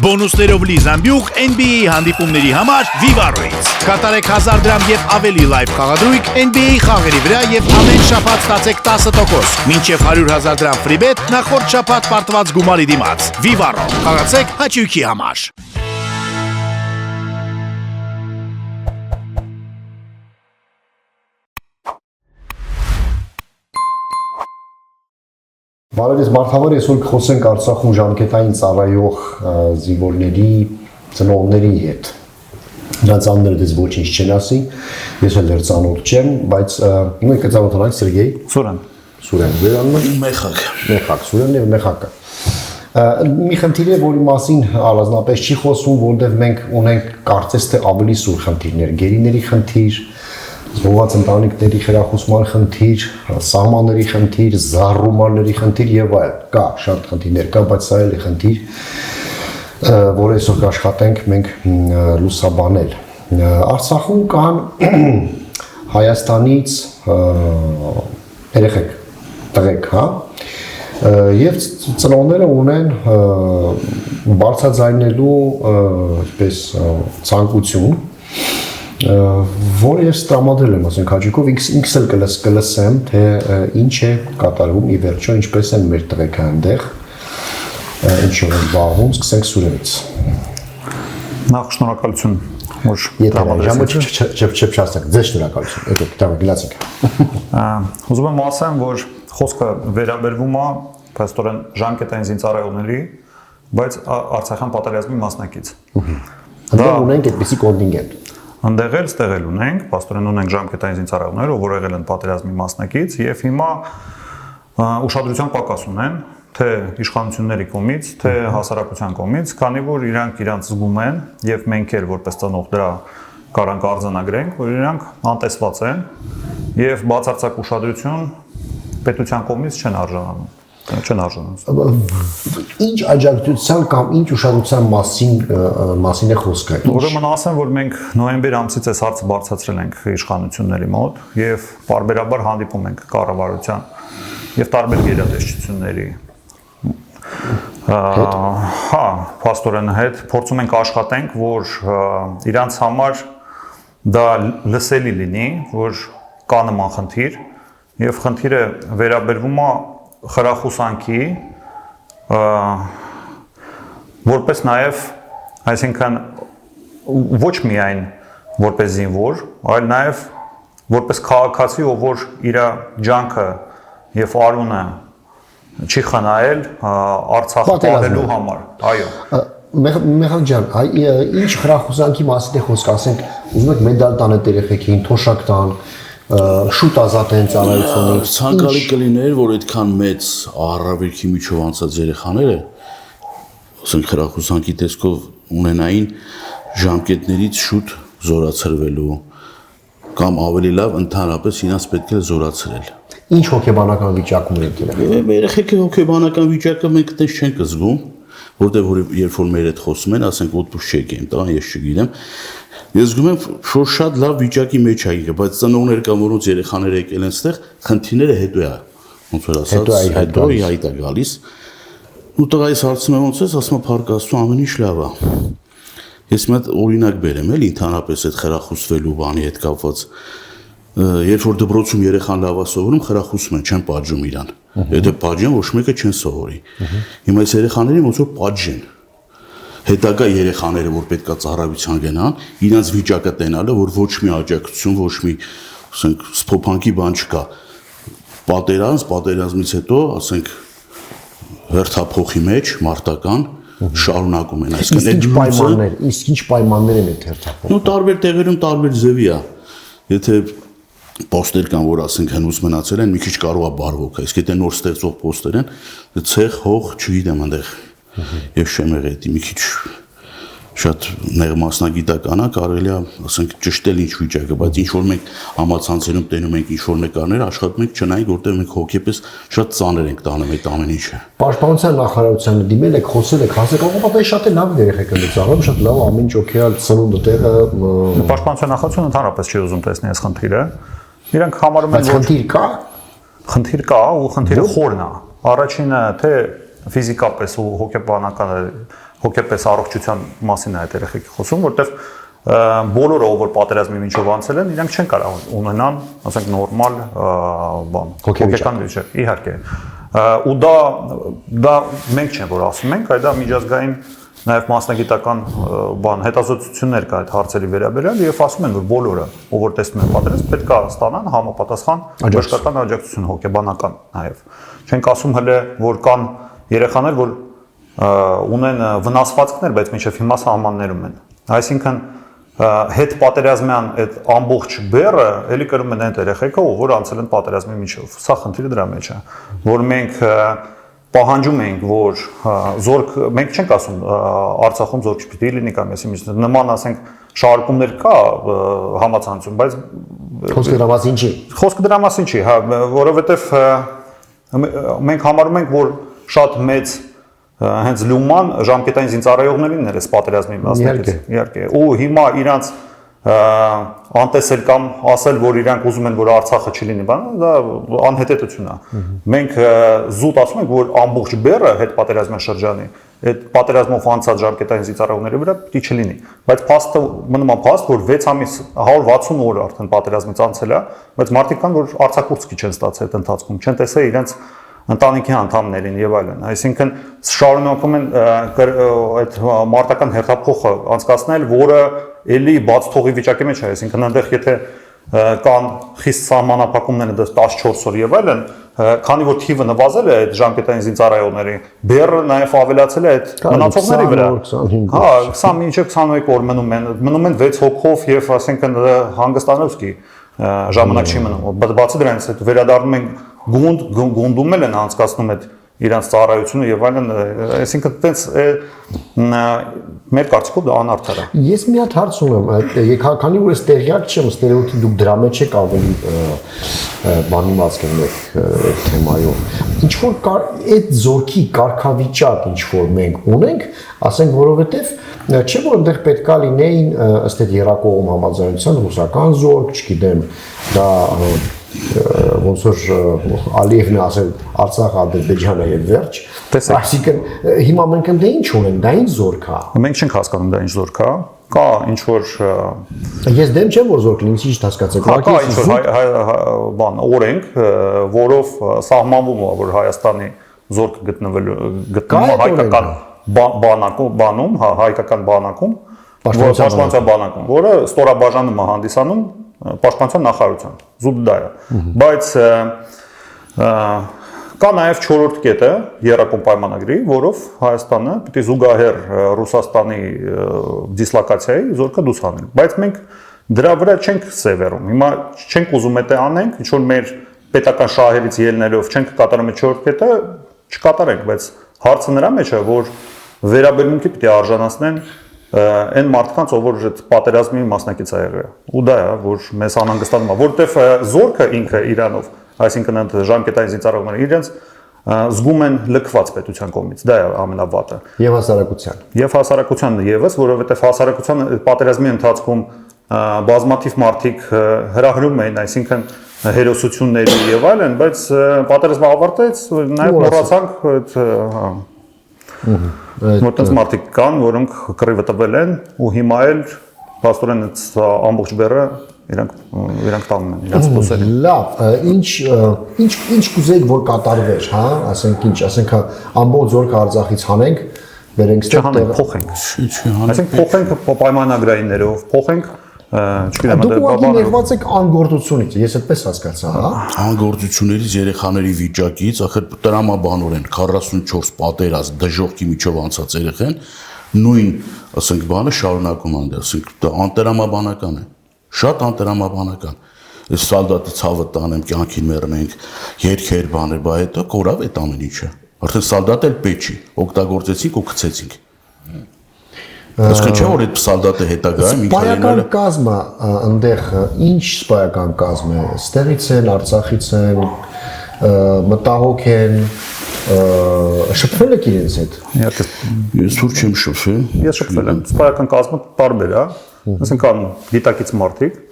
Բոնուսներով լի զամբյուղ NBA հանդիպումների համար Vivaro-ից։ Կատարեք 1000 դրամ եւ ավելի լայվ խաղադրույք NBA խաղերի վրա եւ ամեն շաբաթ ստացեք 10%, մինչեւ 100,000 դրամ free bet նախորդ շաբաթ պարտված գումարի դիմաց։ Vivaro, խաղացեք հաճույքի համար։ Բարև մարդավար, այսօր կխոսենք Արցախում ժամկետային ծառայող զինվորների ծնողների հետ։ Նրանց անունները դες ոչինչ չեն ասի, ես էլ դեռ ծանոթ չեմ, բայց մենք կծանոթանանք Սերգեյ Սուրեն, վերանումը Մեխակ, Սուրենն եւ Մեխակը։ Մի խնդիր է, որի մասին առանձնապես չի խոսում, որովհետեւ մենք ունենք կարծես թե ավելի սուր խնդիրներ, գերիների խնդիր, զոհված ընտանիքների խրախուսման խնդիր, սահմանների խնդիր, զառումարների խնդիր եւ այլն։ Կա շատ խնդիրներ կա, բայց սա էլ է խնդիր, որ այսօր կաշխատենք մենք լուսաբանել։ Արցախում կան Հայաստանից երեխեք, տղեկ, հա, եւ ծնողները ունեն բարձրաձայնելու այսպես ցանկություն, որ ես տրամադրել եմ, ասենք հաջիկով ինքս էլ կլսեմ, թե ինչ է կատարվում ի վերջո, ինչպես են մեր տղեկը այնտեղ, ինչով են զբաղվում, սկսենք Սուրենից։ Նախ շնորհակալություն, որ ժամը չփչացեք, ձեզ շնորհակալություն, եկեք, տավը գլացեք։ Ուզում եմ ասեմ, որ խոսքը վերաբերվում է փաստորեն ժամկետային զինծառայողների, բայց Արցախյան պատերազմի մասնակից։ Այնտեղ ունենք այդպիսի կոնտինգենտ։ Այնտեղ էլ ստեղ էլ ունենք, փաստորեն ունենք ժամկետային զինծառայողներ, ով եղել են պատերազմի մասնակից եւ հիմա ուշադրության պակաս ունեն, թե իշխանությունների կողմից, թե հասարակության կողմից, քանի որ իրանք զգում են եւ մենք էլ որպես ծնող դրա կարանք արձանագրենք, որ իրանք անտեսված են եւ բացարձակ ուշադրություն պետության կողմից չեն արժանանում։ Ինչ աջակցության կամ ինչ ուշադրության մասին է խոսքը։ Ուրեմն ասեմ, որ մենք նոյեմբեր ամսից այս հարցը բարձրացրել ենք իշխանությունների մոտ եւ պարբերաբար հանդիպում ենք կառավարության եւ տարբեր գերատեսչությունների փաստորեն հետ փորձում ենք աշխատենք, որ իրանց համար դա լսելի լինի, որ կա նման խնդիր եւ խնդիրը վերաբերվում է խրախուսանքի, որպես նաև, այսինքն ոչ միայն որպես զինվոր, այլ նաև որպես քաղաքացի, ով որ իր ջանքը եւ արունը չի խնայել Արցախը պահելու համար, այո։ Մեխակ ջան, ինչ խրախուսանքի մասին է խոսքը, ասենք, ուզում եք մեդալ տան այդ երեխեքին, թոշակ տան, շուտ ազատեն ծառայությունից։ Ցանկալի կլիներ, որ այդքան մեծ առավելքի միջով անցած երեխաները, ասենք խրախուսանքի տեսքով ունենային ժամկետներից շուտ զորացրվելու կամ ավելի լավ ընդհանրապես իրենց պետք է զորացրել։ Ինչ հոգեբանական վիճակում եք երեխեքը։ Երեխեքի հոգեբանական վիճակը մենք այդպես չենք զգում, որտեղ երբ որ մեր հետ խոսում են, ասենք օդուշ չեք են տան, ես չգիտեմ։ Ես զգում եմ, որ շատ լավ վիճակի մեջ է եկել, բայց ծնողներ կան, որոնց երեխաները եկել են այստեղ, խնդիրները հետո է, ոնց որ ասած, հետո իհայտ է գալիս։ Ու տղայիս հարցնում եմ ոնց ես, ասում եմ փառք Աստծո, ամեն ինչ լավ է։ Ես մի հատ օրինակ բերեմ, էլի ընդհանրապես այդ խրախուսվելու բանի հետ կապված։ Երբ որ դպրոցում երեխան լավ է սովորում, խրախուսում են, չեն պատժում իրան։ Եթե պատժեն, ոչ մեկը չեն սովորի։ Հիմա այս երեխաներին ոնց որ պատժեն։ Հետագա երեխաները, որ պետքա ծառայության գնան, իրենց վիճակը տենալը, որ ոչ մի աջակցություն, ոչ մի, ասենք, սփոփանքի բան չկա։ Պատերազմից հետո, ասենք, հերթափոխի մեջ մարտական շարունակում են, այսինքն իսկ ինչ պայմաններ են այդ հերթափոխը։ Ну տարբեր տեղերում տարբեր ձևի է։ Եթե պոստեր կան, որ ասենք հնուց մնացել են, մի քիչ կարող է բարվոք, իսկ եթե նոր ստեղծող պոստեր են, ցեղ, հող, չգիտեմ այնտեղ եւ շեմեղետի մի քիչ շատ նեղ մասնագիտական է, կարելի է, ասենք, ճշտել ինչ վիճակը, բայց ինչ որ մենք համացանցերում տենում ենք ինչ որ նկարներ, աշխատում ենք չնայենք, որտեղ մենք հոգեպես շատ ծանր ենք տանում այդ ամեն ինչը։ Պաշտպանության նախարարությանը դիմել եք, խոսել եք, հասեք, ապա շատ է լավ երեխեք ընդծաղում, շատ լավ ամեն ինչ օքեալ ծնունդը տեղը։ Պաշտպանության նախարարությունը ընդհանրապես չի ուզում տեսնել այս խնդիրը։ Իրանք համարում են, որ խնդիր կա ու խնդիրը խորն է։ Առաջինը թե ֆիզիկապես ու հոգեբանական հոգեպես առողջության մասին է այդ երեխեքի խոսում, որտեվ բոլորը ով որ պատերազմի միջով անցել են, իրենք չեն կարող ունենան, ասենք նորմալ բան, հոգեկան վիճակ, իհարկե։ Ու դա մենք չենք որ ասում ենք, այլ դա միջազգային նաև մասնագիտական բան հետազոտություններ կա այդ հարցերի վերաբերյալ եւ ասում են որ բոլորը ով որ տեսնում են պատերազմ պետք է ստանան համապատասխան բժշկական աջակցություն հոգեբանական նաև չենք ասում հələ որ կան երեխաներ որ ունեն վնասվածքներ բայց մինչև հիմա սահմաններում են այսինքն հետ պատերազմյան այդ ամբողջ բեռը էլի կրում են այդ երեխեքը ով որ անցել են պատերազմի միջով սա խնդիրը դրա մեջ է որ մենք պահանջում ենք, որ զորք, մենք չենք ասում Արցախում զորք չպիտի լինի կամ այսի մեջ նման ասենք շարժումներ կա համացանցում, բայց խոսքը դրա մասին չի։ Խոսքը դրա մասին չի, հա, որովհետև մենք համարում ենք, որ շատ մեծ հենց լուման ժամկետային զինծառայողներին էր այս պատերազմի մասնակից, իհարկե, ու հիմա իրանց անտեսել կամ ասել, որ իրանք ուզում են, որ Արցախը չլինի, դա անհետեթություն է։ Մենք զուտ ասում ենք, որ ամբողջ բեռը հետ պատերազմյան շրջանի, այդ պատերազմով անցած ժամկետային զինծառայողների վրա պիտի չլինի։ Բայց փաստը մնում է փաստ, որ 6 ամիս 160 օր արդեն պատերազմից անցել է, բայց մարդիկ կան, որ արձակուրդսկի չեն ստացել այդ ընթացքում, չեն տեսել իրենց ընտանիքի անդամներին եւ այլն։ Այսինքն շարունակում են այդ մարտական հերթափոխը անցկացնել, որը էլի բաց թողի վիճակի մեջ է, այսինքն այնտեղ եթե կան խիստ սահմանափակումներ 14 օր եւ այլն, քանի որ թիվը նվազել է այդ ժամկետային զինծառայողների, բեռը նաեւ ավելացել է այդ մնացողների վրա։ Հա, 20 մինչեւ 21 օր մնում են 6 հոգով եւ ասենքն հանգստանոցքի ժամանակ չի մնում։ Բացի դրանից այդ վերադառնում են գունդում են անցկացնում այդ իրանց ծառայությունը եւ այլն, այսինքն տենց մեր կարծիքով դա անարդար է։ Ես մի հատ հարց ունեմ, քանի որ ես տեղյակ չեմ, ըստ երևույթի դուք դրա մեջ եք ավելի բանիմաց եք թեմայով։ Ինչ որ այդ զորքի կարգավիճակ ինչ որ մենք ունենք, ասենք որովհետեւ չէ որ այնտեղ պետքա լինեին ըստ այդ երակողմ համաձայնության ռուսական զորք, չգիտեմ, դա ոնց որ Ալիևն ասել Արցախ, Ադրբեջանը եւ վերջ։ Այսինքն հիմա մենք ընդ ինչ ունենք, դա ինչ զորք է։ Մենք չենք հասկանում դա ինչ զորք է։ Կա ինչ որ ես դեմ չեմ որ զորք լինի, ինչ հասկացեք։ Կա ինչ որ բան օրենք, որով սահմանվում է որ Հայաստանի զորքը գտնվում հայկական բանակում, հայկական բանակում, պաշտպանության բանակում, որը ստորաբաժանում է հանդիսանում պաշտպանության նախարարության զուտ դա է բայց կա նաև 4-րդ կետը երակոմ պայմանագրի որով Հայաստանը պիտի զուգահեռ Ռուսաստանի դիսլոկացիայի զորքը դուրս հանել բայց մենք դրա վրա չենք սևեռում հիմա չենք ուզում դա անենք ինչ որ մեր պետական շահերից ելնելով չենք կատարում 4-րդ կետը չկատարենք բայց հարցը նրա մեջ է որ վերաբերմունքի պիտի արժանացնեն այն մարդկանց ով որ այդ պատերազմի մասնակից է եղել ու դա է որ մեզ անհանգստանում է որովհետև զորքը ինքը իրանով այսինքն այդ ժամկետային զինծառայողները իրենց զգում են լքված պետության կողմից դա է ամենավատը եւ հասարակության եւս որովհետև հասարակության պատերազմի ընթացքում բազմաթիվ մարդիկ հրահրում էին այսինքն հերոսությունների եւ այլն բայց պատերազմը ավարտեց նաեւ մոռացանք այդ Որտեղ մարդիկ կան, որոնք կռիվը տվել են ու հիմա էլ փաստորեն այդ ամբողջ բեռը իրանք տանում են իրենց փոսերը։ Լավ, ինչ կուզեք որ կատարվեր, հա, ասենք ամբողջ զորքը Արցախից հանենք, վերենք ստեղ փոխենք։ Այսինքն փոխենք պայմանագրայիններով, փոխենք չգիտեմ, դուք ուղղակի ներված եք անգործությունից, ես այդպես հասկացա, հա։ Անգործություններից երեխաների վիճակից, ախր տրամաբանորեն 44 պատերազմ դժոխքի միջով անցած երեխան նույն, ասենք, բանը շարունակում անդե, ասենք, դա անտրամաբանական է, շատ անտրամաբանական։ Այս սալդատը ցավը տանեմ, կյանքին մեռնենք, երկեր բաներ, բա հետո կորավ այդ ամեն ինչը։ Արդեն սալդատը էլ պետք չի, օգտագործեցինք ու գցեցինք։ Այսինքն չէ որ այդ սալդատը հետագայում սպայական կազմը այնտեղ ինչ սպայական կազմ է ստեղից են Արցախից են մտահոգ են շփվել եք իրենց հետ ես դուր չեմ շփվել ես շփվել եմ սպայական կազմը տարբեր է այսինքն գիտակից մարդիկ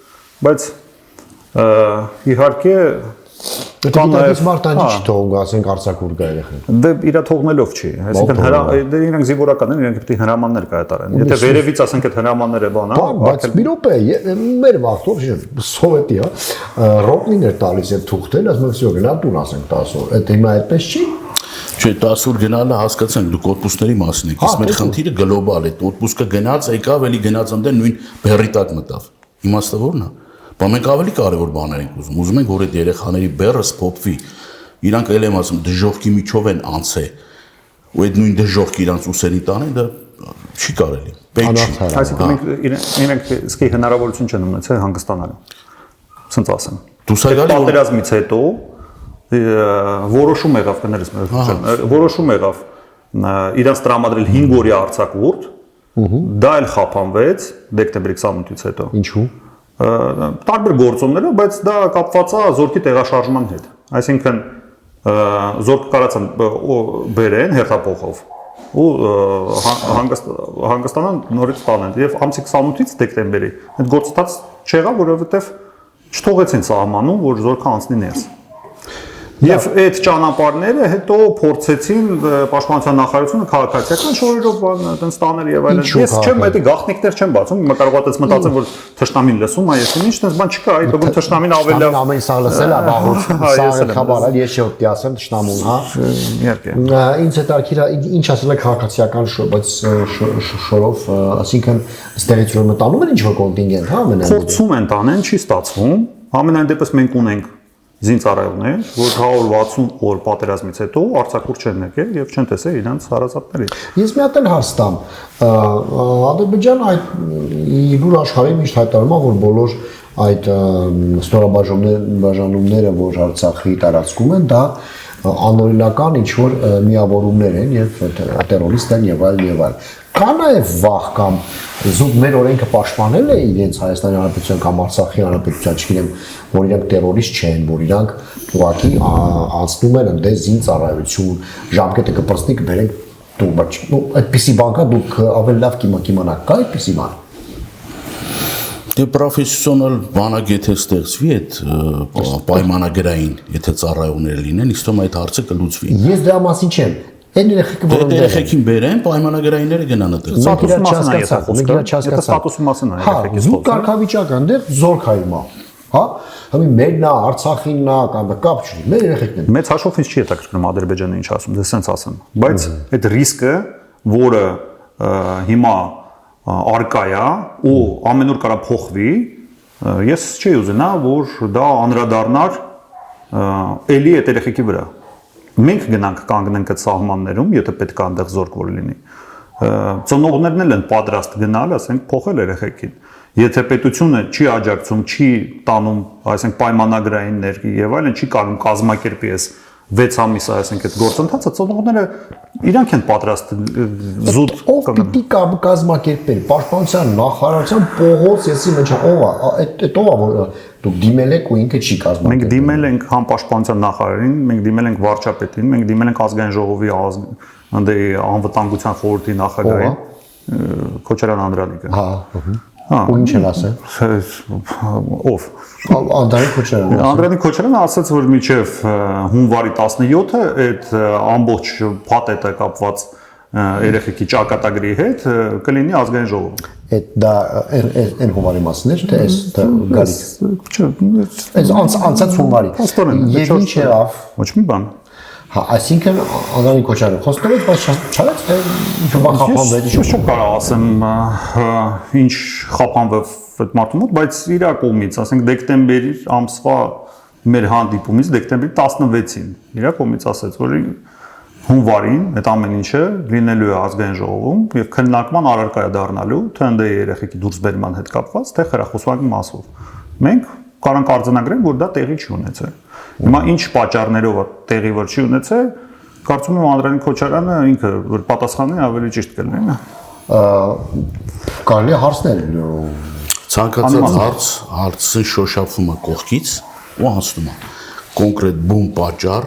բայց իհարկե Դա դից մարտանջի չթողում, ասենք արձակուր գա երեխան։ Դե իրա թողնելով չի, այսինքն դե իրանք զինվորական են, իրանք պետք է հրամաններ կայացնեն։ Եթե վերևից ասենք այդ հրամանները բանա, բայց մի րոպե, մեր վաղտով սովետի, ռոտնին էր տալիս այդ թուղթերը, ասում եմ, всё, գնա տուն ասենք 10 օր։ Այդ հիմա այդպես չի։ Չէ, 10 օր գնալը հասկացանք, դուք օտպուսկների մասին եք, իսկ մեր խնդիրը գլոբալ է, օտպուսկը գնաց, եկավ, էլի գնաց այնտեղ նույն բեռի տակ մտավ։ Իմաստը ո՞րն է։ Բա մենք ավելի կարևոր բաներ ենք ուզում ենք, որ այդ երեխաների բեռը սփոփվի։ Իրանք էլ եմ ասում, դժոխքի միջով են անցե։ Ու այդ նույն դժոխքը իրանց ուսերի տանեն, դա չի կարելի։ Պետք չի։ Այսինքն մենք իրենք սկի հնարավորություն չեն ունեցել հանգստանալու։ Սենց ասեմ։ Պատերազմից հետո որոշում եղավ կներես մեր որոշում եղավ իրանց տրամադրել 5 օրյա արձակուրդ, դա էլ խափանվեց դեկտեմբերի 28-ից հետո։ Ինչու՞։ Տարբեր գործոններով, բայց դա կապված է զորքի տեղաշարժման հետ։ Այսինքն զորքը կարացան բերեն հերթափոխով ու հանգստանան նորից տանեն եւ ամսի 28-ից դեկտեմբերի այդ գործընթաց չեղավ, որովհետեւ չթողեցին սահմանում, որ զորքը անցնի ներս։ Եվ այդ ճանապարհները հետո փորձեցին պաշտպանության նախարարությունը քաղաքացիական շորերով այդպես տանել եւ այլն։ Ես չեմ այդ գաղտնիքներ չեմ բացում, հիմա կարող եմ մտածել, որ թշնամին լսում է, ես ինչ տես բան չկա, այդ դեպքում թշնամին ավելի լավ ամեն սա լսել է, բաղուց սա խաբարալ, ես չոտի ասեմ թշնամուն, հա։ Իհարկե։ Ինձ է տարկիրա, ինչ ասել է քաղաքացիական շոր, բայց շորով, ասինքն ստեղից որ մտանում են ինչ-որ կոնտինգենտ, հա, ամենայն դեպս։ Փորձում են տանեն, չի ստացվում։ Ամենայն դեպս մենք ունենք զինծառայողներ, որ 160 օր պատերազմից հետո արձակուրդ չեն եկել եւ չեն տեսել իրենց հարազատներից։ Ես մի հատ էլ հարց տամ։ Ադրբեջանը այդ իբուր աշխարհի միշտ հայտարարում է, որ բոլոր այդ ստորաբաժանումները, որ Արցախի տարածքում են, դա անօրինական ինչ որ միավորումներ են եւ տերորիստ են եւ այլն եւ այլն։ Կա նաեւ վախ կամ զուտ մեր օրենքը պաշտպանել է իրենց Հայաստանի Հանրապետության կամ Արցախի Հանրապետության, չգիտեմ, որ իրանք տերորիստ չեն, որ իրանք ուղղակի անցնում են այնտեղ զինծառայություն, ժամկետը կպրծնի կբերենք տուն, բայց այդպիսի բան կա, դուք ավելի լավ կիմանաք, կա այդպիսի բան։ Դե պրոֆեսիոնալ բանակ եթե ստեղծվի այդ պայմանագրային, եթե ծառայողներ լինեն, իսկ թվում այդ հարցը կլուծվի։ Ես դրա մասին չեմ։ Այն երեխեքը որոնք երեխեքին բերեն, պայմանագրայինները գնան այդտեղ։ Ստատուսի մասին է երեխեքի խոսքը։ Զուտ կարգավիճակը այնտեղ զորք է հիմա։ Հա, հիմա մերն է, Արցախինն է, կամ կապ չունի, մեր երեխեքն են։ Մեծ հաշվով ինձ չի հետաքրքրում Ադրբեջանը ինչ ասում, դե սենց ասեմ, բայց այդ ռիսկը, որը հիմա արկա է ու ամենուր կարա փոխվի, ես չի ուզենա, որ դա անդրադառնար էլի այդ երեխեքի վրա։ Մենք գնանք կանգնենք այդ սահմաններում, եթե պետք է այնտեղ զորք որ լինի։ Ծնողներն էլ են պատրաստ գնալ, ասենք, փոխել երեխեքին։ Եթե պետությունը չի աջակցում, չի տանում, այսինքն պայմանագրայիններ եւ այլն, չի կարող կազմակերպի այս 6 ամիս, այսինքն այդ գործընթացը, ծնողները իրանք են պատրաստ զուտ ով պիտի կազմակերպել պաշտպանության նախարարության փողոց, եսի մեջ ով է, այդ ով է որ դուք դիմել եք ու ինքը չի կազմակերպել։ Մենք դիմել ենք համ պաշտպանության նախարարին, մենք դիմել ենք վարչապետին, մենք դիմել ենք ազգային ժողովի անվտանգության խորհրդի նախագահին Քոչարյան Անդրանիկը։ Հա, ու ինչ են ասել։ Ով։ Անդրանիկ Քոչարյանը։ Անդրանիկ Քոչարյանը ասաց, որ մինչև հունվարի 17-ը այդ ամբողջ փաթեթը կապված երեխեքի ճակատագրի հետ կլինի ազգային ժողովում։ Այդ դա այն հունվարի մասն էր, թե այս գալիք։ Այս անցած հունվարի։ Եվ ինչ եղավ։ Ոչ մի բան։ Հա, այսինքն Անդրանիկ Քոչարյանը խոստովանեց, բայց չարեց, թե ինչ բան խափանվեց։ Ես չեմ կարող ասեմ ինչ խափանվեց այդ մարդու մոտ, բայց իր կողմից, ասենք դեկտեմբերի ամսվա մեր հանդիպումից դեկտեմբերի 16-ին իր կողմից ասաց, որ հունվարին այդ ամեն ինչը լինելու է ազգային ժողովում եւ քննարկման առարկա է դառնալու, թե ընդ երեխեքի դուրսբերման հետ կապված, թե խրախուսվանի մասով։ Մենք կարանք արձանագրել, որ դա տեղի չի ունեցել։ Հիմա ինչ պատճառներով է տեղի որ չի ունեցել, կարծում եմ Անդրանիկ Քոչարյանը ինքը որ պատասխանի ավելի ճիշտ կլինի։ Կարելի է հարցնել ցանկացած հարցը շոշափվում է կողքից ու հասնում է կոնկրետ բուն պատճառ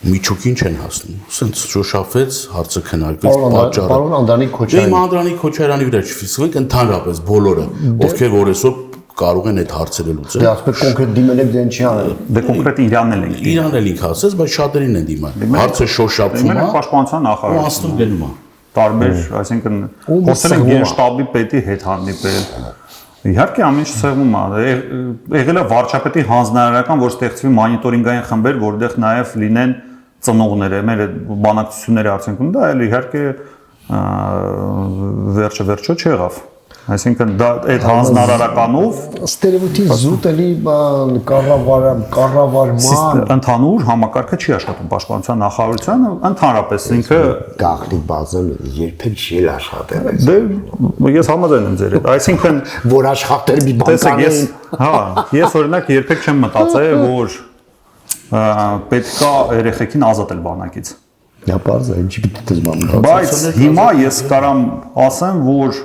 միջուկին չեն հասնում։ Սենց շոշափվեց, հարցը քննարկվեց, պատճառը։ Պարոն Անդրանիկ Քոչարյան։ Դե Անդրանիկ Քոչարյանի վրա չֆիքսվեք ընդհանրապես բոլորը, ովքեր որ այսօր կարող են այդ հարցերը լուծել։ Դե ասպետ կոնկրետ դիմել եք դեն չի անել։ Դե կոնկրետ Իրանն ենք։ Իրանն էլ ինք ասես, բայց շատերին են դիմել։ Հարցը շոշափվում է, պաշտպանության ու նախարարությունը անցնում գնում է։ տարբեր, այսինքն խոսել են գենշտաբի պետի հետ հանդիպել։ Իհարկե ամեն ինչ սեղմում է։ Եղել է վարչապետի հանձնարարական, որ ստեղծվի մոնիտորինգային խմբեր, որտեղ նաև լինեն ծնողները, մեր բանակցությունների արդյունքում դա էլ իհարկե վերջը չեղավ։ Այսինքն դա այդ հանձնարարականով Ստերեոտիպ զուտ էլի կառավարման ընդհանուր համակարգը չի աշխատում պաշտպանության նախարարությունը, ընդհանրապես ինքը գաղտնի բազան երբեք չի աշխատել։ դե ես համաձայն եմ ձեր հետ, այսինքն Որ աշխատել մի տեսեք ես բանկանային ես օրինակ երբեք չեմ մտածել որ պետքա երեխեքին ազատել բանակից Դա բարձ է, ինչի պիտի դժվար։ բայց հիմա ես կարամ ասեմ որ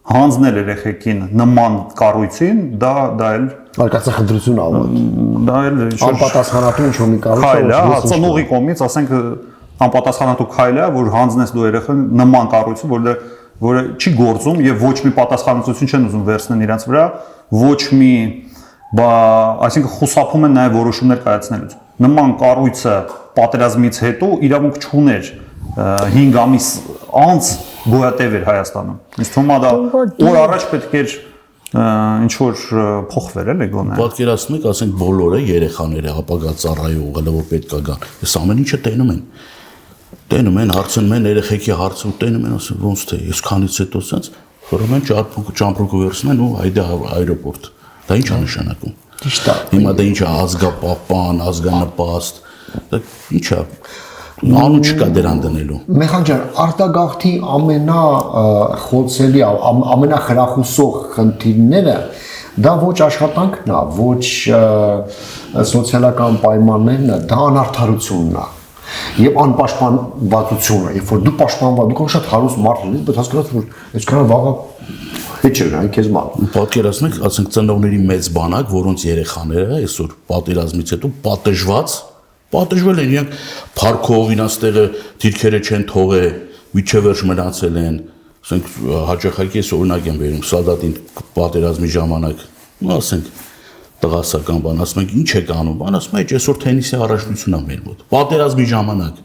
հանձնել երեխեքին նման կառույցին դա էլ Արկածախնդրություն ալու։ դա էլ Անպատասխանատու ինչ-որ մի կառույց քայլ է, հա, ծնողի կողմից, ասենք անպատասխանատու քայլ է, որ հանձնես դու երեխան նման կառույցի, որը չի գործում եւ ոչ մի պատասխանատվություն չեն ուզում վերցնել իրենց վրա, ոչ մի, այսինքն խուսափում են նաեւ որոշումներ կայացնելուց։ Նման կառույցը պատերազմից հետո իրավունք չուներ 5 ամիս անց գոյատև էր Հայաստանում։ Իսկ թվում է դա օր առաջ պետք էր ինչ որ փոխվել էլի գոնե։ Պատկերացնում եք, ասենք բոլորը երեխաները ապագա ծառայողը որ պետք է գան։ Այս ամեն ինչը տենում են։ Տենում են, հարցնում են երեխեքի հարցը ու տենում են, ասում ոնց թե ես քանից հետո sense խորում են ճամփրուկը վերցնում են ու հայդե այրոպորտ։ Դա ի՞նչ է նշանակում։ Ճիշտ է։ Հիմա դա ինչ է ազգապահպան, ազգանպաստ։ Դա ի՞նչ է։ Անու չկա դրան դնելու։ Մեխան ջան, արտագաղթի ամենախոցելի, ամենախրախուսող խնդիրները դա ոչ աշխատանքն է, ոչ սոցիալական պայմաններն է, դա անարդարությունն է։ Եվ անպաշտպանվածությունը, երբ որ դու պաշտպանված, դու շատ հարուստ մարդ ես, բայց հասկանաս որ այսքան վաղը հետ չէ նայ քեզ ման։ Պատկերացնեք, ասենք ծնողների մեծ բանակ, որոնց երեխաները այսօր պատերազմից հետո պատժվել են, իրանք փառքով ինաստեղը դիրքերը չեն թողել, միջև վերջ մնացել են, ասենք հաճախակի ես օրինակ եմ վերում սալդատին պատերազմի ժամանակ, ասենք տղասական բան, ասում ենք ինչ եք անում, բան ասում եք այսօր թենիսի առաջնությունն է մեր մոտ, պատերազմի ժամանակ,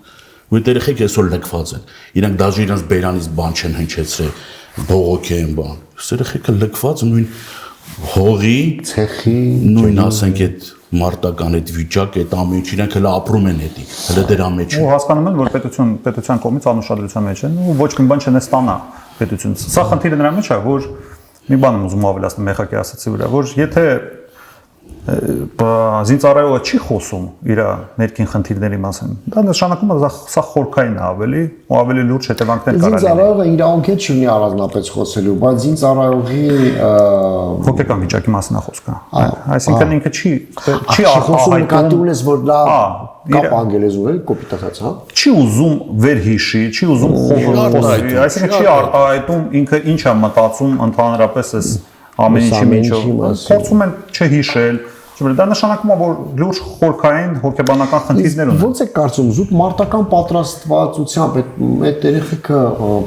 որ երեխեք այսօր լքված են, իրանք դաժե իրանց բերանից բան չեն հնչեցրել, բողոք են բան, երեխեքը լքված նույն հողի, ցեխի, նույն ասենք այդ մարտական այդ վիճակը, այդ ամեն ինչ իրանք հələ ապրում են էդի, հələ դրա մեջ ու հասկանում են որ պետության կողմից անուշադրության մեջ են ու ոչ մի բան չեն ստանա պետությունից։ Սա խնդիրը նրա մեջ է որ մի բան եմ ուզում ավելացնել Մեխակի ասացի վրա որ եթե զինծառայողը չի խոսում իր ներքին խնդիրների մասին դա նշանակում է սա խորքային է ավելի ու ավելի լուրջ հետևանքներ կարող են։ Զինծառայողը իրավունք չունի առանձնապես խոսելու, բայց զինծառայողի հոգեկան վիճակի մասին է խոսքը։ Այսինքն ինքը չի խոսում նկատի ունես որ դա Իրա- կապ անգելեզու է, կոպիտ ասած, հա։ չի ուզում վերհիշի, չի ուզում խոսի, այսինքն չի արտահայտում ինքը ինչ է մտածում ընդհանրապես այս ամեն ինչի միջով։ Փորձում են չհիշել, դա նշանակում է որ լուրջ խորքային հոգեբանական խնդիրներ ունեն։ Ոնց է կարծում, զուտ մարտական պատրաստվածությամբ այդ երեխեքը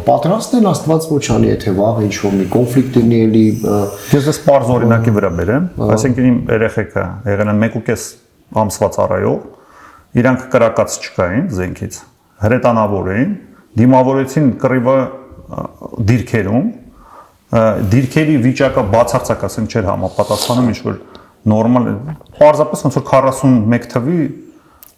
պատրաստ են աստված ոչ անի, եթե վաղ ինչ-որ մի կոնֆլիկտ լինի էլի Ես ես պարզ օրինակի վրա բերեմ, այսինքն իմ երեխեքը եղել են 1.5 ամսվա ծառայող, իրանք կրակած չկային զենքից, հրետանավոր էին, դիմավորեցին կռիվը դիրքերում, դիրքերի վիճակը բացարձակ ասենք չէր համապատասխանում ինչ որ նորմալ պարզապես ոնց որ 41 թվի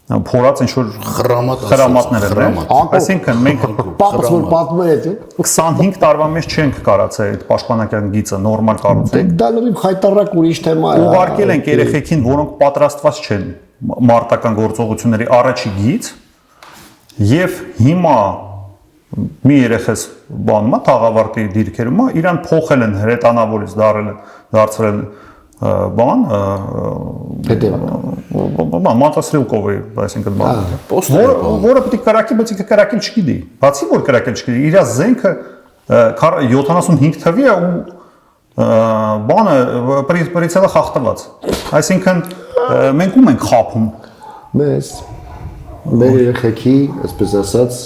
փորած ինչ որ խրամատներ են։ Այսինքն մենք պապս որ պատմում է դա 25 տարվա մեջ չենք կարացել այդ պաշտպանական գիծը նորմալ կառուցել։ դա լրիվ խայտարակ ուրիշ թեմա է։ Ուղարկել ենք երեխեքին, որոնք պատրաստված չեն մարտական գործողությունների առաջի գիծ եւ հիմա մի երեխես բանում է թաղավարտի դիրքերում է, իրան փոխել են հրետանավորից դարձրել բան Մատասրիլկովի, այսինքն բան, որը պետք է կրակի, բայց ինքը կրակել չգիտի, բացի որ կրակել չգիտի, իր զենքը 75 թվի է ու բանը պրիցելը խախտված, այսինքն մենք ում ենք խափում։ Մեզ մեր երեխեքի, այսպես ասած,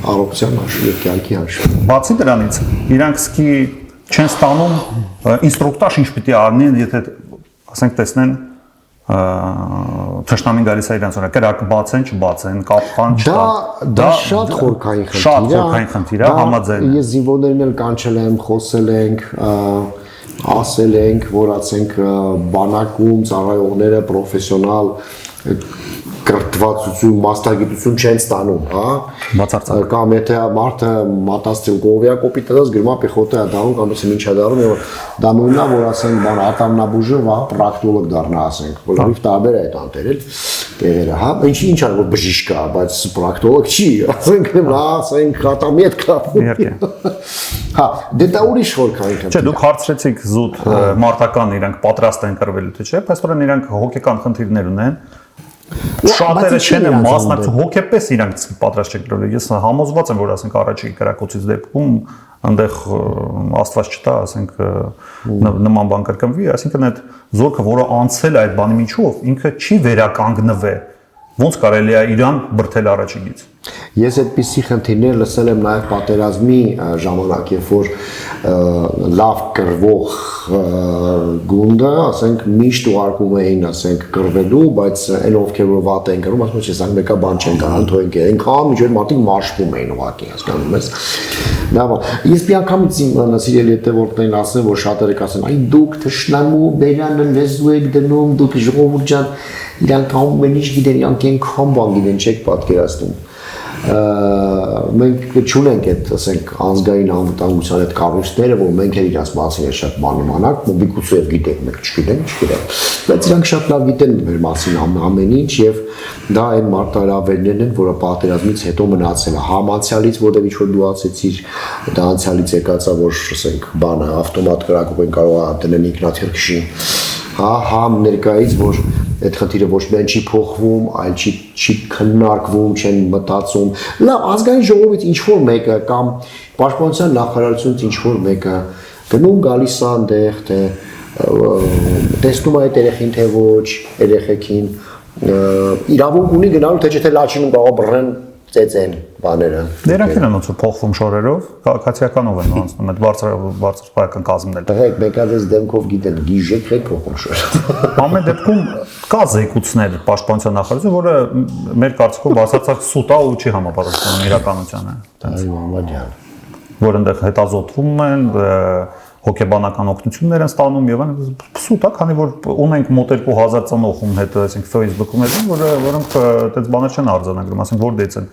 առողջության հաշվի եւ կյանքի հաշվի։ Բացի դրանից, իրանք սկի չեն ստանում ինստրուկտաժ ինչ պիտի արնեն, եթե ասենք տեսնեն թշնամին գալիս է իրենց օրը կրակ բացեն, չբացեն, կապան չտան։ Դա շատ խորքային խնդիր է։ Շատ խորքային խնդիր է, համաձայն եմ։ Ես զինվորներին էլ կանչել եմ, խոսել ենք, ասել ենք, որ ասենք բանակում ծառայողները պրոֆեսիոնալ կրթվածություն, մասնագիտություն չեն ստանում, հա։ Բացարձակ։ Կամ եթե մարդը մատածել գովիա կոպիտած գրմա պեխոտա դառնում կամ ասեմ ինչա դառնում, եւ դա նույնն է, որ ասենք բան ատամնաբուժը, հա, պրակտոլոգ դառնա ասենք, որ լավ տարբեր է այդ անտերել տեղերը, հա։ Ինչ ա որ բժիշկ է, բայց պրակտոլոգ չի, ասենք, հա, ասենք ատամի հետ կապ։ Իհարկե։ Հա, դե դա ուրիշ խորքային Չէ, դուք հարցրեցիք զուտ մարտական իրենք պատրաստ են կռվելու թե չէ, այսօր իրենք հոգեկան խնդիրներ ունեն։ Շատերը չեն մասնակցում հոգեպես իրանք պատրաստ չեն կրելու։ Ես համոզված եմ, որ ասենք առաջի կրակոցից դեպքում այնտեղ աստված չտա, ասենք նման բան կրկնվի, այսինքն այդ զորքը, որը անցել է այդ բանի միջով, ինքը չի վերականգնվի։ Ոնց կարելի է իրան բրթել առաջիկից։ Ես այդպիսի խնդիրներ լսել եմ նաև պատերազմի ժամանակ, երբ որ լավ կռվող գունդը, ասենք, միշտ ուղարկում էին, ասենք, կռվելու, բայց այն ովքեր որ վատ են կռվում, ասում են, չէ, մեկը բան չեն կարող, թողենք այնքան, ինչ որ մարդիկ մաշվում էին ուղարկի, հասկանում ես։ Լավ, ես մի անգամից սիրելի եթե որտեն ասեմ, որ շատերը կասեն, այ դուք թշնամու բերանը լեզու եք դնում, դուք ժողովուրդ ջան, իրանք ամեն ինչ գիտեն, իրանք այնքան բան գիտեն, չեք պատկերացնում։ Մենք չունենք այդ, ասենք, անձգային անվտանգության այդ կառույցները, որ մենք էլ իրաց մասին շատ բան իմանանք, մոբիկուսը եւ գիտենք, մենք չգիտենք, բայց իրանք շատ լավ գիտեն մեր մասին ամեն ինչ եւ դա այն մարտահրավերներն են, որը պատերազմից հետո մնացել է, համանցյալից, որտեղ ինչ որ դու ասեցիր, դա անցյալից եկած է, որ ասենք, բանը ավտոմատ կրակով են կարող է դնել ինքնաթիռքշին, հա, ներկայից, որ այդ խնդիրը ոչ միայն չի փոխվում, այլ չի քննարկվում, չեն մտածում։ Լավ, ազգային ժողովից ինչ որ մեկը կամ պաշտպանության նախարարությունից ինչ որ մեկը գնում գալիս է այնտեղ, թե տեսնում է այդ երեխին թե ոչ, երեխեքին իրավունք ունի գնալու թե չէ թե լաչինում կարող բռնեն ծեծեն բաները։ Դրանք են ոնց որ փոխվում շորերով, քաղաքացիականով են անցնում այդ բարձրապահական կազմներ։ Տղեկ մեկադես դեմքով գիտեն, գիժեք հետ փոխում շոր։ Ամեն դեպքում կա զեկուցներ պաշտպանության նախարարություն, որը մեր կարծիքով բացարձակ սուտ է ու չի համապատասխանում իրականությանը։ Այո, ամենայն։ Որ այնտեղ հետազոտվում են, հոգեբանական օգնություններ են ստանում եւ այն սուտ է, քանի որ ունենք մոտ 2000 ծնողում հետ, այսինքն Facebook-ում են, որոնք այդպես բաներ չեն արձանագրում, ասենք որտեղից են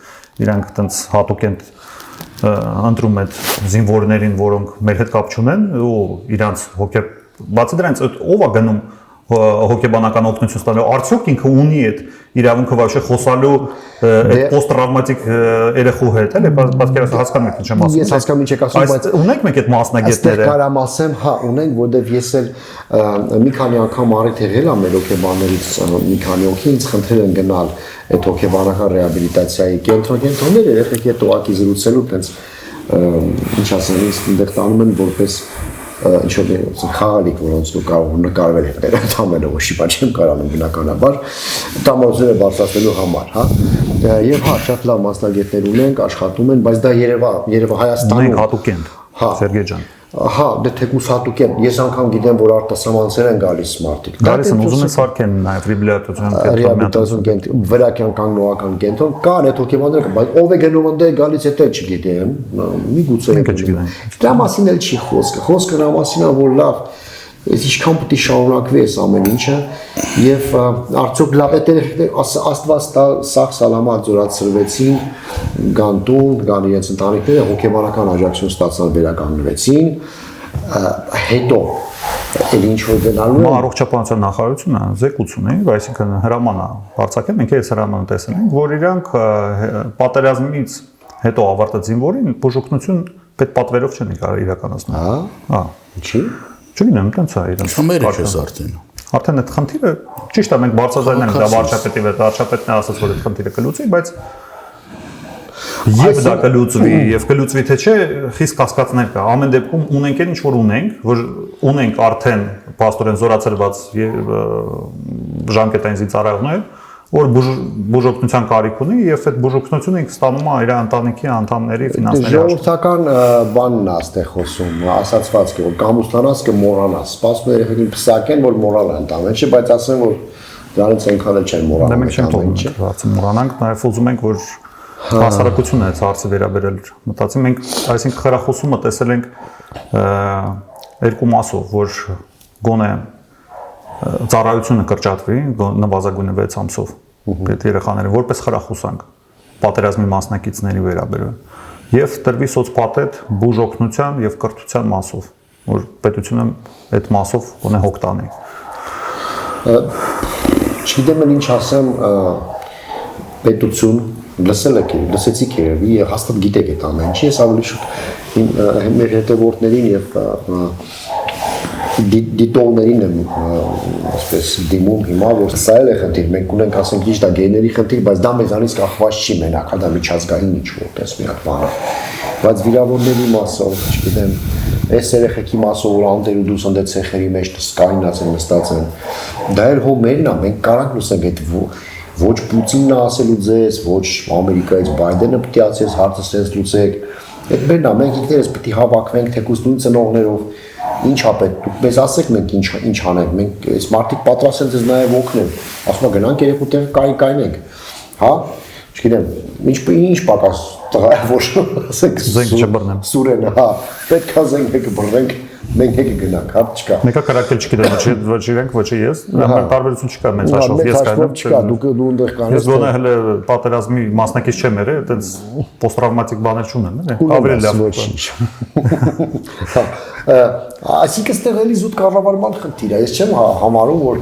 իրանք այդպես հատուկ են ընտրում այդ զինվորներին, որոնք մեր հետ կապ չունեն ու իրանց բացի դրանից ով է գնում հոգեբանական օգնություն ստանալու, արդյոք ինքը ունի այդ իրավունքը вообще խոսալու այդ պոստ-տրավմատիկ երեխու հետ, էլի, պատկերացրու հասկանում եք ինչ եմ ասում։ Ես հասկանում եք ասում, բայց ունենք մենք այդ մասնագետները։ Կարամ ասեմ, հա, ունենք, որովհետև ես էլ մի քանի անգամ առիթ եղել եմ մեր հոգեբաններից մի քանի օքի ինձ խնդրել են գնալ այդ հոգեբանական ռեաբիլիտացիայի կենտրոններ երեխեքի հետ ուղղակի զրուցելու, տենց ինչ ասեմ, ինձ այնտեղ տանում են որպես ինչ-որ խաղալիք, որոնց դու կարող նկարվել եք դեր ամենը ոչ իբան չեմ կարանում բնականաբար տամոզերը բարձրացնելու համար, հա, եւ հա, շատ լավ մասնագետներ ունենք, աշխատում են, բայց դա Երևա Հայաստանում Մենք հատուկ են, Սերգեյ ջան։ Հա, դե թեկուս հատուկ են, ես անգամ գիտեմ, որ արտասահմանցեր են գալիս մարդիկ։ Գալիս են, ուզում են սարքեն նաև ռեաբիլիտացիոն կենտրոն, վրակյան կանգնողական կենտրոն, կան այդ հոգեբանները, բայց ով է գնում այնտեղ գալիս է, դա չգիտեմ, միգուցե չգիտեմ։ Դրա մասին էլ չի խոսքը, խոսքը նրա մասին է, որ լավ Ես ինչքան պետք է շարունակվի այս ամեն ինչը եւ արդյոք լավ է Աստված սաղ սալամատ զորացրվեցին գանտուն գան իրենց ընտանիքները հոգեբանական աջակցություն ստացան վերականգնվեցին հետո էլ ինչ որ դնալու է առողջապահության նախարարությունը զեկույց ունի, այսինքն հրամանա հարձակել, մենք այս հրամանը տեսել ենք, որ իրանք պատերազմից հետո ավարտած զինվորին բուժօգնություն պետպատվերով չեն իրականացնում։ Հա։ Ինչի՞ Չգիտեմ, տենց է իրենց։ Համերը չես արդեն։ Արդեն այդ խնդիրը ճիշտ է, մենք բարձրացնում ենք դա վարչապետի վրա, վարչապետն է ասաց, որ այդ խնդիրը կլուծի, բայց եւ դա կլուծվի, եւ կլուծվի թե չէ, խիստ կասկածներ կա։ Ամեն դեպքում ունենք այն ինչ որ ունենք արդեն պաստորեն զորացրված ժամկետային զինծառայողներ, որ բուժօգնության կարիք ունի եւ այդ բուժօգնությունը ինքը ստանում է իր ընտանիքի անդամների ֆինանսների ժողովրդական բանն է այստեղ խոսում, ասացված է, որ կամուստանաս կմոռանաս, սպասում է երեխեքին փսակեն, որ մոռանան ընդամենը, չէ, բայց ասեն, որ դրանից այնքան էլ չեն մոռանում։ Մենք չենք թողնում հարցը մոռանանք, նաեւ ուզում ենք, որ հասարակությունը այս հարցը վերաբերել մտածի մենք այսինքն խրախուսումը տեսել ենք երկու մասով, որ գոնե ծառայությունը կրճատվի նվազագույնը 6 ամսով այդ երեխաներին որպես խրախուսանք պատերազմի մասնակիցների վերաբերյալ եւ տրվի սոցպատետ բուժօգնության եւ կրթության մասով, որ պետությունը այդ մասով գոնե հոգ տանի։ Չգիտեմ ինչ ասեմ, պետություն լսել եք, լսեցիք երևի եւ հաստատ գիտեք այդ ամեն ինչը, ես ավելի շուտ մեր հետևորդներին եւ դիտողներին եմ ասես դիմում հիմա, որ սա էլ է խնդիր, մենք ունենք ասենք ճիշտ է գեների խնդիր, բայց դա մեզանից կախված չի մենակ, դա միջազգային ինչ-որ պես մի հատ բան է, բայց վիրավորների մասով, չգիտեմ, այս երեխեքի մասով, որ անտեր ու դուս ընդ ցեխերի մեջ սկայնած են նստած են, դա էլ հո մերն է, մենք կարանք լսենք այդ ոչ Պուտինն է ասելու ձեզ, ոչ Ամերիկայից Բայդենը պետք է ասես հարցը sense լուծեք, այդ մերն է, մենք ինքներս պետք է հավաքվենք թեկուզ նույն ծնողներով, ինչ ա պետք, դուք մեզ ասեք մենք ինչ անենք, մենք այս մարդիկ պատրաստ են ձեզ նաև օգնել, ասում են գնանք երեք ու տեղը կայնենք, հա, չգիտեմ, ինչ պակաս տղա է, որ ասենք զենք չբռնեմ, սուրենը, հա, պետք է զենք եկը բռնենք, մենք եկը գնանք, հարց չկա։ Մեկը կարակել չգիտեմ, ոչ իրենք, ոչ ես, տարբերություն չկա մեծ հաշվով, ես կայնեմ, չկա, դու ընդեղ կանես։ Ես գոնե հələ պատերազմի մասնակից չեմ եղել, այդպես պոստրավմատիկ բաներ չունեմ, ավելի լավ։ Այսինքն ստեղ էլի զուտ կառավարման խնդիր է, ես չեմ համարում, որ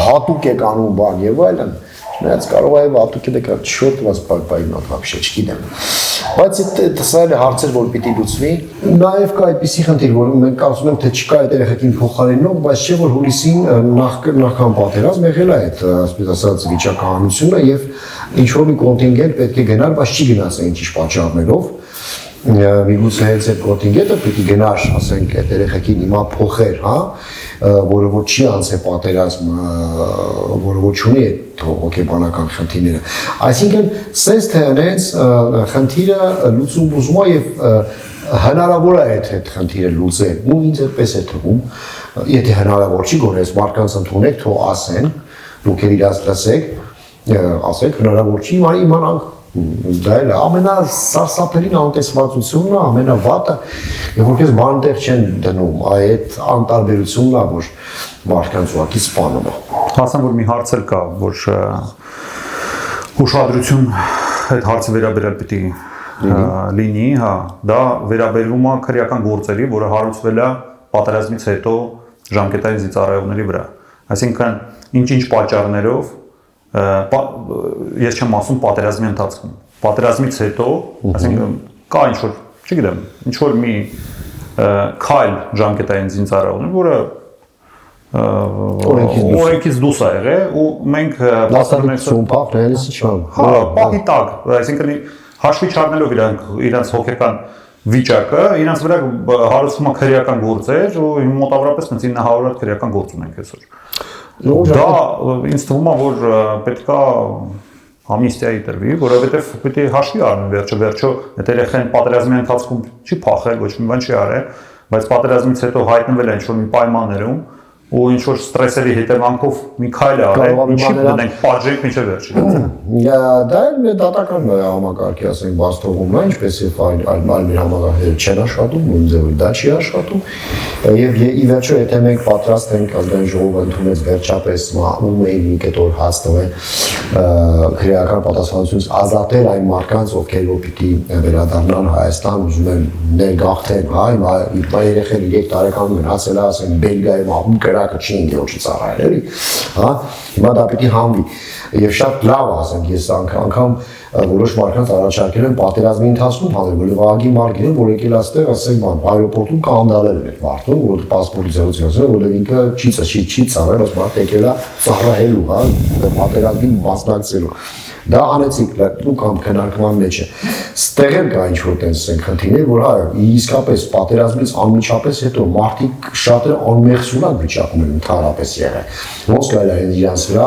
հատուկ եք անում բան եւ այլն, չնայած կարող է հատուկ եք շոտ вас պայմանդ вообще չգիտեմ։ Բայց սա էլ հարցեր, որ պիտի լուծվի, նաև կա այդպիսի խնդիր, որ մենք կարծում ենք, թե չկա այդ երեխեքին փոխարինող, բայց չէ որ հուլիսին նախքան պատերազմ եղել է այդ, ասես ասած, վիճակահանությունը եւ ինչ որ մի կոնտինգենտ պետք է գնար, բայց չի գնաց ինչ-ինչ պատճառներով։ Միգուցե հենց այդ կոնտինգենտը պիտի գնար, ասենք, այդ երեխեքին հիմա փոխեր, հա, որը որ չի անցե պատերազմ, որը որ չունի այդ հոգեբանական խնդիրները։ Այսինքն, sense թե հենց խնդիրը լուծում ուզում է եւ հնարավոր է այդ խնդիրը լուծել։ Ու ինձ այդպես է թվում, եթե հնարավոր չի, գոնե այս մարդկանց ընդունեք, թող ասեն, դուք էլ իրաց լսեք, ասեք հնարավոր չի, իմանանք դա էլ ամենասարսափելին անտեսվածությունն է, ամենավատը, եւ որ քեզ բանտեղ չեն դնում, այդ անտարբերությունն է, որ մարդկանց ուղղակի սպանում է։ Հասան որ մի հարց էլ կա, որ ուշադրություն այդ հարցի վերաբերյալ պիտի լինի, հա, դա վերաբերվում է քրեական գործերի, որը հարուցվել է պատերազմից հետո ժամկետային զինծառայողների վրա։ Այսինքն ինչ-ինչ պատճառներով ես չեմ ասում պատերազմի ընթացքում։ Պատերազմից հետո, այսինքն կա ինչ-որ, չգիտեմ, ինչ-որ մի քայլ ժամկետային զինծառայողներ, որը օրենքից դուրս է եղել ու մենք դասադուլություն փախ ռեալիստիչան։ Հա, պահի տակ, այսինքն հաշվի չառնելով իրենց հոգեկան վիճակը, իրենց վրա հարուցվում է քրեական գործեր ու մոտավորապես 900 հատ քրեական գործ ունենք այսօր։ Դա ինձ թվում է, որ պետքա ամնիստիայի տրվի, որովհետև պիտի հաշվի առնեն վերջո այդ երեխան պատերազմի ընթացքում չի փախել, ոչ մի բան չի արել, բայց պատերազմից հետո հայտնվել է ինչ-որ մի պայմաններում ու ինչ-որ ստրեսերի հետևանքով մի քայլ է արել, ինչի դնենք պատժենք մինչև վերջին։ Դա էլ դատական համակարգի, ասենք, բաց թողումն է, ինչպես եւ այլ մեր համակարգերը չեն աշխատում, նույն ձևով դա չի աշխատում։ Եվ ի վերջո, եթե մենք պատրաստ ենք ազգային ժողովը ընդունեց վերջապես ում էին մի կետոր հաստվել քրեական պատասխանատվությունից ազատել այն մարդկանց, ովքեր որ պիտի վերադառնան Հայաստան, ուզում են ներգաղթեն, հա, հիմա երեխան 3 տարեկան մնացել է, ասենք, Բելգիայում ում կրակը չի ինձ ծառայել, էլի, հա, հիմա դա պիտի հանվի։ Եվ շատ լավ ասենք, ես անգամ որոշ մարդկանց առաջարկել են պատերազմի ընթացքում հանել, վաղագի մարգին, որ եկել այստեղ, ասենք, բան, այրոպորտում կանդալել էր մարդուն, որ պասպորտի ձեռոցիացել, որը ինքը չի ծառայել, ոս մարդ եկել է ծառայելու, հա, պատերազմին մասնակցելու։ Դա անեցիք, դուք կամ քննարկման մեջ է։ Ստեղ էլ կա ինչ-որ տենց խնդիրներ, որ այո, իսկապես պատերազմից անմիջապես հետո մարդիկ շատերը անմեղսունակ վիճակում են ընդհանրապես եղել։ Ոնց կարելի է իրենց վրա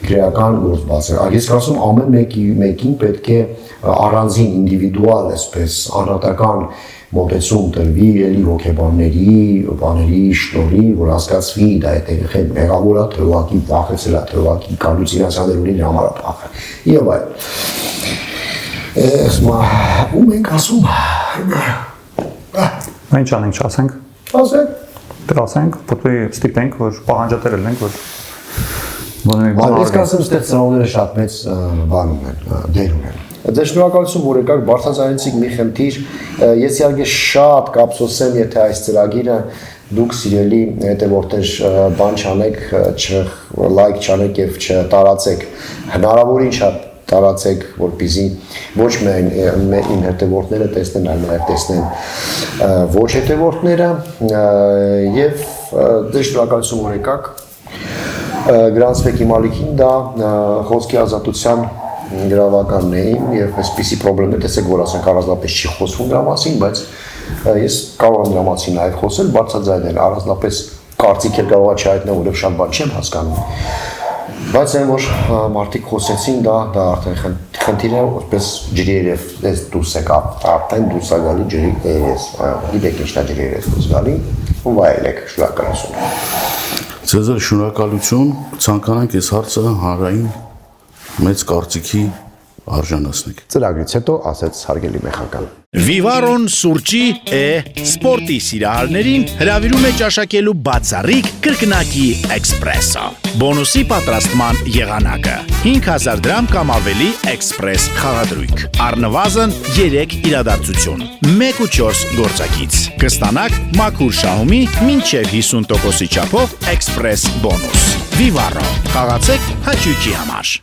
քրեական գործ բացել։ Ես կարծում ամեն մեկին պետք է առանձին ինդիվիդուալ այսպես անհատական մոտեցում տրվի էլի հոգեբանների, բաների շնորհի, որ հասկացվի դա այդ երեխեն մեղավոր է, թվակի վախեցել է, թվակի կալյուցինացիաներ ունի համար ապախը։ Եվ այլ։ Էսմա ում ենք ասում։ Ինչ անենք, ասենք։ Ասենք։ Դե ասենք, պետք է ստիպենք, որ պահանջատերել ենք, որ Ես կարծում ստեղ ծնողները շատ մեծ բան ունեն, դեր ունեն։ Ձեզ շնորհակալություն, որ եկաք, բարձրացանեցիք մի խնդիր։ Ես իհարկե շատ կապսոսեմ, եթե այս ծրագիրը դուք սիրելի հետևորդներ բան չանեք, լայք չանեք եւ չտարածեք։ Հնարավորին շատ տարածեք, որպեսզի ոչ միայն իմ հետևորդները տեսնեն, այլ նաև տեսնեն ոչ հետևորդները եւ ձեզ շնորհակալություն, որ եկաք։ Գրանցվեք իմ ալիքին, դա խոսքի ազատության գրավականն է եւ այսպիսի խնդիրներ տեսեք, որ ասենք առանձնապես չի խոսվում դրա մասին, բայց ես կարող եմ դրա մասին նաև խոսել, բարձրաձայնել, առանձնապես կարծիքեր կարող է չհայտնել, որովհետեւ շատ բան չեմ հասկանում։ Բայց այն որ մարդիկ խոսեցին, դա արդեն խնդիր է, որպես ջրի երես դուրս է արդեն դուրս է գալի ջրի երես։ Գիտեք ինչն է ջրի երես դուրս գալի, ու վայելեք, շնորհակալություն։ Ձեզ շնորհակալություն, ցանկանանք այս հարցը հանրային մեծ կարծիքի արժանացնենք։ Ծրագրից հետո ասեց հարգելի մեխական։ Վիվարոն սուրճի է սպորտի սիրահարներին հրավիրում է ճաշակելու բացառիկ կրկնակի էքսպրեսո։ Բոնուսի պատրաստման եղանակը 5000 դրամ կամ ավելի էքսպրես խաղադրույք։ Առնվազն 3 իրադարձություն, 1 ու 4 գործակից։ Կստանաք մաքուր շահումի մինչև 50%-ի չափով էքսպրես բոնուս։ Վիվարո, խաղացեք հաճույքի համար։